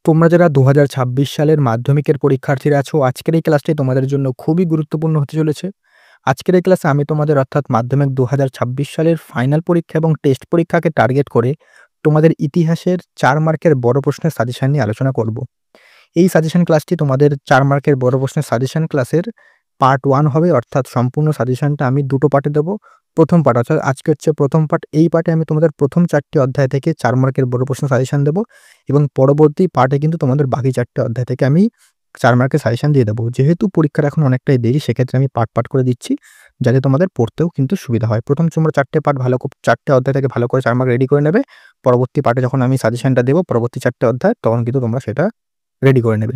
তোমরা যারা ২০২৬ সালের মাধ্যমিকের পরীক্ষার্থীরা আছো, আজকের এই ক্লাসটি তোমাদের জন্য খুবই গুরুত্বপূর্ণ হতে চলেছে। আজকের এই ক্লাসে আমি তোমাদের অর্থাৎ মাধ্যমিক ২০২৬ সালের ফাইনাল পরীক্ষা এবং টেস্ট পরীক্ষাকে টার্গেট করে তোমাদের ইতিহাসের ৪ মার্কের বড় প্রশ্নের সাজেশন নিয়ে আলোচনা করব। এই সাজেশন ক্লাসটি তোমাদের ৪ মার্কের বড় প্রশ্নের সাজেশন ক্লাসের পার্ট 1 হবে, অর্থাৎ সম্পূর্ণ সাজেশনটা আমি ২ টো পার্টে দেবো। প্রথম পার্ট অর্থাৎ আজকে হচ্ছে প্রথম পার্ট। এই পার্টে আমি তোমাদের প্রথম ৪টি অধ্যায় থেকে ৪ মার্কের বড় প্রশ্নের সাজেশন দেবো এবং পরবর্তী পার্টে কিন্তু তোমাদের বাকি ৪টি অধ্যায় থেকে আমি ৪ মার্কের সাজেশন দিয়ে দেবো। যেহেতু পরীক্ষার এখন অনেকটাই দেরি, সেক্ষেত্রে আমি পার্ট করে দিচ্ছি যাতে তোমাদের পড়তেও কিন্তু সুবিধা হয়। প্রথম তোমরা ৪টে পার্ট ৪টে অধ্যায় থেকে ভালো করে ৪ মার্ক রেডি করে নেবে। পরবর্তী পার্টে যখন আমি সাজেশনটা দেবো পরবর্তী ৪টে অধ্যায়, তখন কিন্তু তোমরা সেটা রেডি করে নেবে।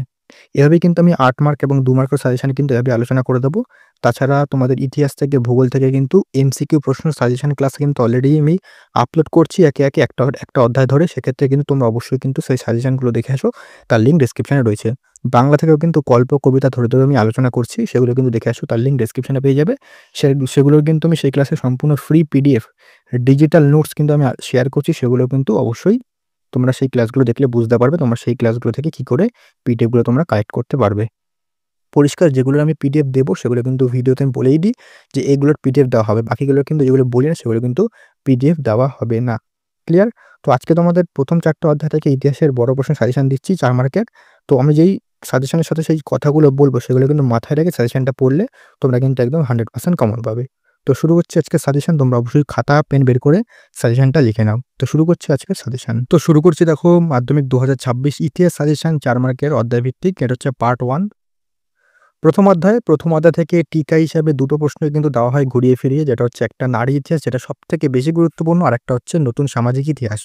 এভাবেই কিন্তু আমি ৮ মার্ক এবং ২ মার্কের সাজেশন কিন্তু এভাবে আলোচনা করে দেবো। তাছাড়া তোমাদের ইতিহাস থেকে, ভূগোল থেকে কিন্তু এমসিকিউ প্রশ্ন সাজেশন ক্লাস কিন্তু অলরেডি আমি আপলোড করছি একে একটা অধ্যায় ধরে। সেক্ষেত্রে কিন্তু তোমরা অবশ্যই কিন্তু সেই সাজেশনগুলো দেখে আসো। তার লিঙ্ক ডেসক্রিপশনে রয়েছে। বাংলা থেকেও কিন্তু গল্প, কবিতা ধরে আমি আলোচনা করছি। সেগুলো কিন্তু দেখে আসো। তার লিঙ্ক ডেসক্রিপশনে পেয়ে যাবে। সেগুলোর কিন্তু আমি সেই ক্লাসে সম্পূর্ণ ফ্রি পিডিএফ ডিজিটাল নোটস কিন্তু আমি শেয়ার করছি। সেগুলো কিন্তু অবশ্যই তোমরা সেই ক্লাসগুলো দেখলে বুঝতে পারবে তোমরা সেই ক্লাসগুলো থেকে কি করে পিডিএফগুলো তোমরা কালেক্ট করতে পারবে। পরিষ্কার যেগুলো আমি পিডিএফ দেবো সেগুলো কিন্তু ভিডিওতে আমি বলেই দিই যে এগুলোর পিডিএফ দেওয়া হবে। বাকিগুলো কিন্তু যেগুলো বলি না সেগুলো কিন্তু পিডিএফ দেওয়া হবে না। ক্লিয়ার? তো আজকে তোমাদের প্রথম ৪টা অধ্যায় থেকে ইতিহাসের বড় প্রশ্নের সাজেশন দিচ্ছি ৪ মার্কের। তো আমি যেই সাজেশনের সাথে সেই কথাগুলো বলবো সেগুলো কিন্তু মাথায় রেখে সাজেশনটা পড়লে তোমরা কিন্তু একদম 100% কমন পাবে। তো শুরু করছি আজকের সাজেশন। তোমরা অবশ্যই খাতা পেন বের করে সাজেশনটা লিখে নাও। তো শুরু করছি আজকের সাজেশন। তো শুরু করছি দেখো মাধ্যমিক ২০২৬ ইতিহাস সাজেশন ৪ মার্কের অধ্যায় ভিত্তিক। এটা হচ্ছে পার্ট 1। প্রথম অধ্যায় থেকে টিকা হিসাবে ২ টো প্রশ্নই কিন্তু দেওয়া হয় ঘুরিয়ে ফিরিয়ে। যেটা হচ্ছে একটা নারী ইতিহাস, যেটা সবথেকে বেশি গুরুত্বপূর্ণ, আরেকটা হচ্ছে নতুন সামাজিক ইতিহাস।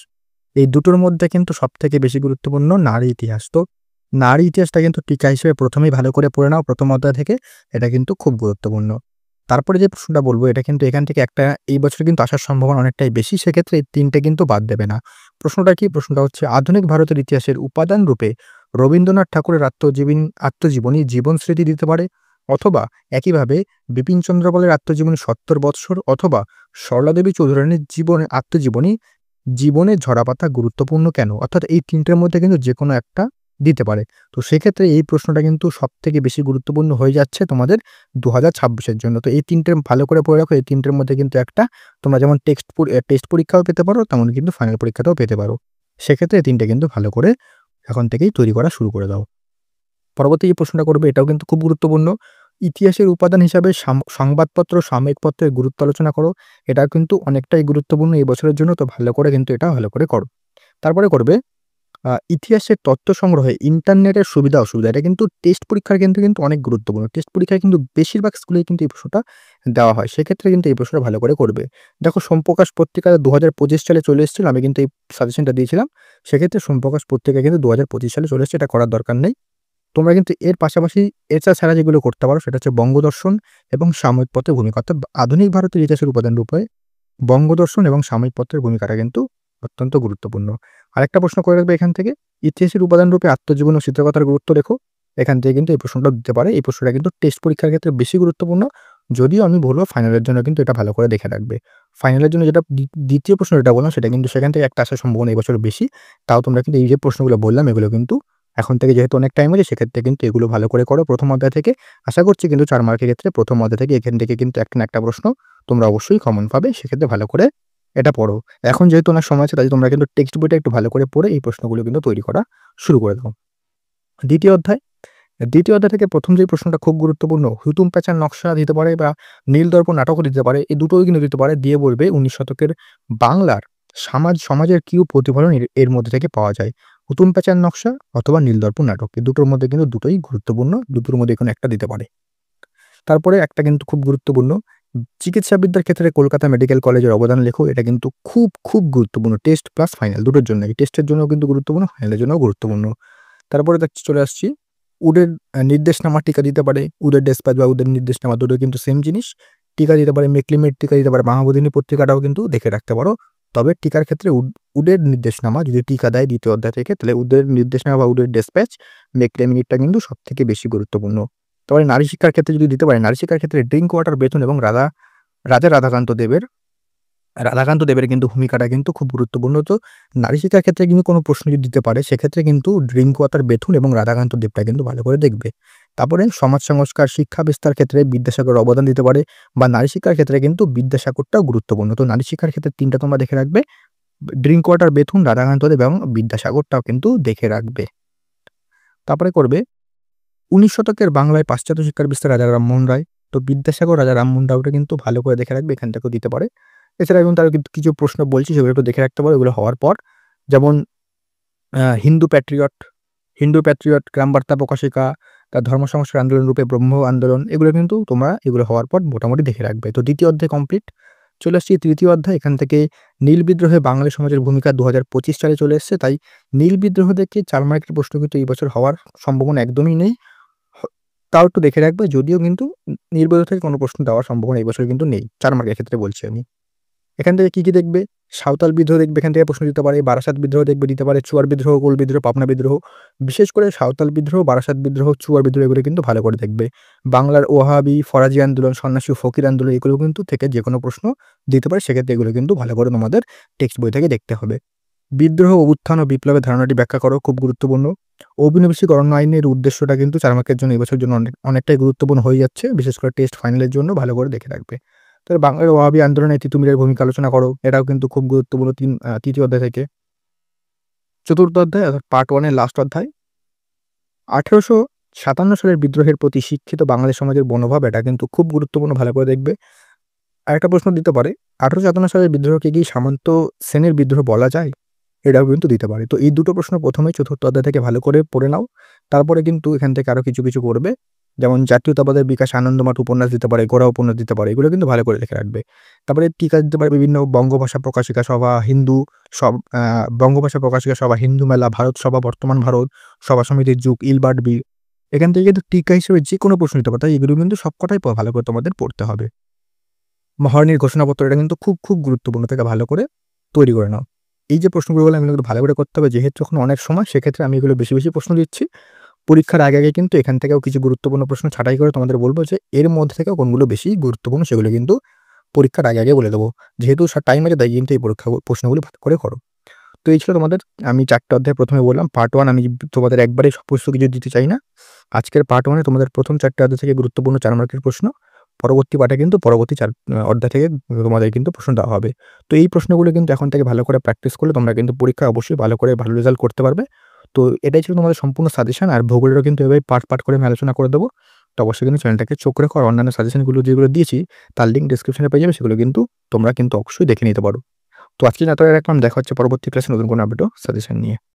এই দুটোর মধ্যে কিন্তু সবথেকে বেশি গুরুত্বপূর্ণ নারী ইতিহাস। তো নারী ইতিহাসটা কিন্তু টিকা হিসেবে প্রথমেই ভালো করে পড়ে নাও প্রথম অধ্যায় থেকে। এটা কিন্তু খুব গুরুত্বপূর্ণ। তারপরে যে প্রশ্নটা বলবো এটা কিন্তু এখান থেকে একটা এই বছর কিন্তু আসার সম্ভাবনা অনেকটাই বেশি। সেক্ষেত্রে এই ৩টে কিন্তু বাদ দেবে না। প্রশ্নটা কি? প্রশ্নটা হচ্ছে আধুনিক ভারতের ইতিহাসের উপাদান রূপে রবীন্দ্রনাথ ঠাকুরের আত্মজীবনী জীবন স্মৃতি দিতে পারে, অথবা একইভাবে বিপিনচন্দ্র পালের আত্মজীবনী ৭০ বৎসর, অথবা সরলাদেবী চৌধুরানীর আত্মজীবনী জীবনের ঝরাপাতা গুরুত্বপূর্ণ কেন? অর্থাৎ এই ৩টের মধ্যে কিন্তু যেকোনো একটা দিতে পারে। তো সেক্ষেত্রে এই প্রশ্নটা কিন্তু সবথেকে বেশি গুরুত্বপূর্ণ হয়ে যাচ্ছে তোমাদের ২০২৬ এর জন্য। তো এই ৩টে ভালো করে পড়ে রাখো। এই ৩টের মধ্যে কিন্তু একটা তোমরা যেমন টেস্ট পরীক্ষাও পেতে পারো, তেমন কিন্তু ফাইনাল পরীক্ষাটাও পেতে পারো। সেক্ষেত্রে এই ৩টে কিন্তু ভালো করে এখন থেকেই তৈরি করা শুরু করে দাও। পরবর্তী যে প্রশ্নটা করবে এটাও কিন্তু খুব গুরুত্বপূর্ণ। ইতিহাসের উপাদান হিসাবে সংবাদপত্র, সাময়িক পত্রের গুরুত্ব আলোচনা করো। এটা কিন্তু অনেকটাই গুরুত্বপূর্ণ এই বছরের জন্য। তো ভালো করে কিন্তু এটা ভালো করে করো। তারপরে করবে ইতিহাসের তথ্য সংগ্রহে ইন্টারনেটের সুবিধা অসুবিধা। এটা কিন্তু টেস্ট পরীক্ষার ক্ষেত্রে কিন্তু অনেক গুরুত্বপূর্ণ। টেস্ট পরীক্ষায় কিন্তু বেশিরভাগ স্কুলেই কিন্তু এই প্রশ্নটা দেওয়া হয়। সেক্ষেত্রে কিন্তু এই প্রশ্নটা ভালো করে করবে। দেখো সোমপ্রকাশ পত্রিকা ২০২৫ সালে চলে এসেছিল। আমি কিন্তু এই সাজেশনটা দিয়েছিলাম। সেক্ষেত্রে সোমপ্রকাশ পত্রিকা কিন্তু ২০২৫ সালে চলে এসেছে। এটা করার দরকার নেই। তোমরা কিন্তু এর পাশাপাশি ছাড়া যেগুলো করতে পারো সেটা হচ্ছে বঙ্গদর্শন এবং সাময়িক পত্রের ভূমিকা। অর্থাৎ আধুনিক ভারতের ইতিহাসের উপাদান রূপে বঙ্গদর্শন এবং সাময়িক পত্রের ভূমিকাটা কিন্তু অত্যন্ত গুরুত্বপূর্ণ। আরেকটা প্রশ্ন করে রাখবে এখান থেকে, ইতিহাসের উপাদান রূপে আত্মজীবন ও স্মৃতিকথার গুরুত্ব লেখো। এখান থেকে কিন্তু এই প্রশ্নটা দিতে পারে। এই প্রশ্নটা কিন্তু টেস্ট পরীক্ষার ক্ষেত্রে বেশি গুরুত্বপূর্ণ। যদিও আমি বলবো ফাইনালের জন্য কিন্তু এটা ভালো করে দেখে রাখবে। ফাইনালের জন্য যেটা দ্বিতীয় প্রশ্ন যেটা বললাম সেটা কিন্তু সেখান থেকে একটা আসার সম্ভাবনা এই বছর বেশি। তাও তোমরা কিন্তু এই যে প্রশ্নগুলো বললাম এগুলো কিন্তু এখন থেকে যেহেতু অনেক টাইম আছে সেক্ষেত্রে কিন্তু এগুলো ভালো করে করো প্রথম অধ্যায় থেকে। আশা করছি কিন্তু ৪ মার্কের ক্ষেত্রে প্রথম অধ্যায় থেকে এখান থেকে কিন্তু একটা না একটা প্রশ্ন তোমরা অবশ্যই কমন পাবে। সেক্ষেত্রে ভালো করে এটা পড়ো। এখন যেহেতু অনেক সময় আছে তাই তোমরা কিন্তু টেক্সট বইটা একটু ভালো করে পড়ে এই প্রশ্নগুলো কিন্তু তৈরি করা শুরু করে দাও। দ্বিতীয় অধ্যায় থেকে প্রথম যে প্রশ্নটা খুব গুরুত্বপূর্ণ, হুতুম প্যাঁচার নকশা দিতে পারে বা নীলদর্পণ নাটকও দিতে পারে। এই দুটোই কিন্তু দিতে পারে। দিয়ে বলবে ১৯ শতকের বাংলার সমাজের কি প্রতিফলন এর মধ্যে থেকে পাওয়া যায়। হুতুম প্যাঁচার নকশা অথবা নীলদর্পণ নাটক। এই দুটোর মধ্যে কিন্তু দুটোই গুরুত্বপূর্ণ। দুটোর মধ্যে কোনো একটা দিতে পারে। তারপরে একটা কিন্তু খুব গুরুত্বপূর্ণ, চিকিৎসাবিদ্যার ক্ষেত্রে কলকাতা মেডিকেল কলেজের অবদান লেখো। এটা কিন্তু খুব গুরুত্বপূর্ণ। টেস্ট প্লাস ফাইনাল দুটোর জন্যই। টেস্টের জন্যও কিন্তু গুরুত্বপূর্ণ, ফাইনালের জন্যও গুরুত্বপূর্ণ। তারপরে চলে আসছি উডের নির্দেশনামা টিকা দিতে পারে। উডের ডেসপ্যাচ বা উডের নির্দেশনামা দুটো কিন্তু সেম জিনিস। টিকা দিতে পারে, মেকলিমের টিকা দিতে পারে, মাহমুদিনী পত্রিকাটাও কিন্তু দেখে রাখতে পারো। তবে টিকার ক্ষেত্রে উডের নির্দেশনামা যদি টিকা দেয় দ্বিতীয় অধ্যায় থেকে, তাহলে উডের নির্দেশনামা বা উডের ডেসপ্যাচ মেকলিমিনিটটা কিন্তু সবথেকে বেশি গুরুত্বপূর্ণ। তারপরে নারী শিক্ষার ক্ষেত্রে যদি দিতে পারে, নারী শিক্ষার ক্ষেত্রে ড্রিঙ্ক ওয়াটার বেথুন এবং রাজা রাধাকান্ত দেবের রাধাকান্ত দেবের কিন্তু ভূমিকাটা কিন্তু খুব গুরুত্বপূর্ণ। তো নারী শিক্ষার ক্ষেত্রে কিন্তু কোনো প্রশ্ন যদি দিতে পারে, সেক্ষেত্রে কিন্তু ড্রিঙ্ক ওয়াটার বেথুন এবং রাধাকান্ত দেবটা কিন্তু ভালো করে দেখবে। তারপরে সমাজ সংস্কার, শিক্ষা বিস্তার ক্ষেত্রে বিদ্যাসাগর অবদান দিতে পারে বা নারী শিক্ষার ক্ষেত্রে কিন্তু বিদ্যাসাগরটাও গুরুত্বপূর্ণ। তো নারী শিক্ষার ক্ষেত্রে ৩ টা তোমরা দেখে রাখবে। ড্রিঙ্ক ওয়াটার বেথুন, রাধাকান্ত দেব এবং বিদ্যাসাগরটাও কিন্তু দেখে রাখবে। তারপরে করবে ১৯ শতকের বাংলায় পাশ্চাত্য শিক্ষার বিস্তার রাজা রামমোহন রায়। তো বিদ্যাসাগর, রাজা রামমোহন রায়টা কিন্তু ভালো করে দেখে রাখবে, এখান থেকেও দিতে পারে। এছাড়া এবং তার কিন্তু কিছু প্রশ্ন বলছি সেগুলো একটু দেখে রাখতে পারো এগুলো হওয়ার পর। যেমন হিন্দু প্যাট্রিয়ট, গ্রাম বার্তা প্রকাশিকা, তার ধর্ম সংস্কার আন্দোলন রূপে ব্রহ্ম আন্দোলন, এগুলো কিন্তু তোমরা এগুলো হওয়ার পর মোটামুটি দেখে রাখবে। তো ২য় অধ্যায় কমপ্লিট। চলে আসছি ৩য় অধ্যায়। এখান থেকে নীল বিদ্রোহে বাঙালি সমাজের ভূমিকা ২০২৫ সালে চলে এসছে। তাই নীল বিদ্রোহ থেকে ৪ মার্কের প্রশ্ন কিন্তু এই বছর হওয়ার সম্ভাবনা একদমই নেই। হ তাও একটু দেখে রাখবে। যদিও কিন্তু নীল বিদ্রোহ থেকে কোনো প্রশ্ন দেওয়ার সম্ভাবনা এই বছর কিন্তু নেই। ৪ মার্কের ক্ষেত্রে বলছি আমি। এখান থেকে কি দেখবে? সাঁওতাল বিদ্রোহ দেখবে, এখান থেকে প্রশ্ন দিতে পারে। বারাসাত বিদ্রোহ দেখবে, দিতে পারে। চুয়ার বিদ্রোহ, কোল বিদ্রোহ, পাবনা বিদ্রোহ। বিশেষ করে সাঁওতাল বিদ্রোহ, বারাসাত বিদ্রোহ, চুয়ার বিদ্রোহ এগুলো কিন্তু ভালো করে দেখবে। বাংলার ওহাবি, ফরাজি আন্দোলন, সন্ন্যাসী ও ফকির আন্দোলন এগুলো কিন্তু থেকে যেকোনো প্রশ্ন দিতে পারে। সেক্ষেত্রে এগুলো কিন্তু ভালো করে তোমাদের টেক্সট বই থেকে দেখতে হবে। বিদ্রোহ, অভ্যুত্থান ও বিপ্লবের ধারণাটি ব্যাখ্যা করো, খুব গুরুত্বপূর্ণ। ঔপনিবেশিক অরণ্য আইনের উদ্দেশ্যটা কিন্তু ৪ মার্কের জন্য এই বছরের জন্য অনেকটাই গুরুত্বপূর্ণ হয়ে যাচ্ছে। বিশেষ করে টেস্ট ফাইনালের জন্য ভালো করে দেখে রাখবে। তবে বাংলার ওয়াহাবি আন্দোলনে তিতুমিরের ভূমিকা আলোচনা করো। এটাও কিন্তু খুব গুরুত্বপূর্ণ ৩য় অধ্যায় থেকে। ৪র্থ অধ্যায় অর্থাৎ পার্ট 1 এর লাস্ট অধ্যায়। ১৮৫৭ সালের বিদ্রোহের প্রতি শিক্ষিত বাঙালি সমাজের মনোভাব, এটা কিন্তু খুব গুরুত্বপূর্ণ, ভালো করে দেখবে। আরেকটা প্রশ্ন দিতে পারে, ১৮৫৭ সালের বিদ্রোহকে কি সামন্ত শ্রেণীর বিদ্রোহ বলা যায়? এটাও কিন্তু দিতে পারে। তো এই দুটো প্রশ্ন ১ম এই ৪র্থ অধ্যায় থেকে ভালো করে পড়ে নাও। তারপরে কিন্তু এখান থেকে আরো কিছু করবে। যেমন জাতীয়তাবাদের বিকাশ, আনন্দমাঠ উপন্যাস দিতে পারে, গোরা উপন্যাস দিতে পারে। এগুলো কিন্তু ভালো করে দেখে রাখবে। তারপরে টিকা দিতে পারে বিভিন্ন বঙ্গভাষা প্রকাশিকা সভা, হিন্দু বঙ্গভাষা প্রকাশিকা সভা, হিন্দু মেলা, ভারত সভা, বর্তমান ভারত, সভা সমিতির যুগ, ইলবার্ট বিল। এখান থেকে কিন্তু টিকা হিসেবে যেকোনো প্রশ্ন দিতে পারে। তাই এগুলো কিন্তু সবকটাই ভালো করে তোমাদের পড়তে হবে। মহারানীর ঘোষণাপত্র, এটা কিন্তু খুব গুরুত্বপূর্ণ, থেকে ভালো করে তৈরি করে নাও। এই যে প্রশ্নগুলো বললাম এগুলো কিন্তু ভালো করে করতে হবে। যেহেতু এখন অনেক সময়, সেক্ষেত্রে আমি এগুলো বেশি প্রশ্ন দিচ্ছি। পরীক্ষার আগে কিন্তু এখান থেকেও কিছু গুরুত্বপূর্ণ প্রশ্ন ছাঁটাই করে তোমাদের বলব যে এর মধ্যে থেকে কোনগুলো বেশি গুরুত্বপূর্ণ সেগুলো কিন্তু পরীক্ষার আগে বলে দেবো। যেহেতু টাইম আছে তাই কিন্তু এই প্রশ্নগুলো ভালো করে করো। তো এই ছিল তোমাদের, আমি ৪ টা অধ্যায় ১ম এ বললাম। পার্ট 1 আমি তোমাদের একবারে সমস্ত কিছু দিতে চাই না। আজকের পার্ট 1 এ তোমাদের প্রথম ৪ টা অধ্যায় থেকে গুরুত্বপূর্ণ ৪ মার্কের প্রশ্ন। পরবর্তী পার্টে কিন্তু পরবর্তী ৪ অধ্যায় থেকে তোমাদের কিন্তু প্রশ্ন দেওয়া হবে। তো এই প্রশ্নগুলো কিন্তু এখন থেকে ভালো করে প্র্যাকটিস করলে তোমরা কিন্তু পরীক্ষায় অবশ্যই ভালো রেজাল্ট করতে পারবে। তো এটাই ছিল তোমাদের সম্পূর্ণ সাজেশন। আর ভূগোলেরও কিন্তু এভাবে পার্ট করে আমি আলোচনা করে দেবো। তো অবশ্যই কিন্তু চ্যানেলটাকে চোখ রেখো। আর অন্যান্য সাজেশনগুলো যেগুলো দিয়েছি তার লিঙ্ক ডেসক্রিপশনে পেয়ে যাবে। সেগুলো কিন্তু তোমরা কিন্তু অবশ্যই দেখে নিতে পারো। তো আজকে এতটাই রাখলাম। দেখা হচ্ছে পরবর্তী ক্লাসে নতুন কোনো আপডেট ও সাজেশন নিয়ে।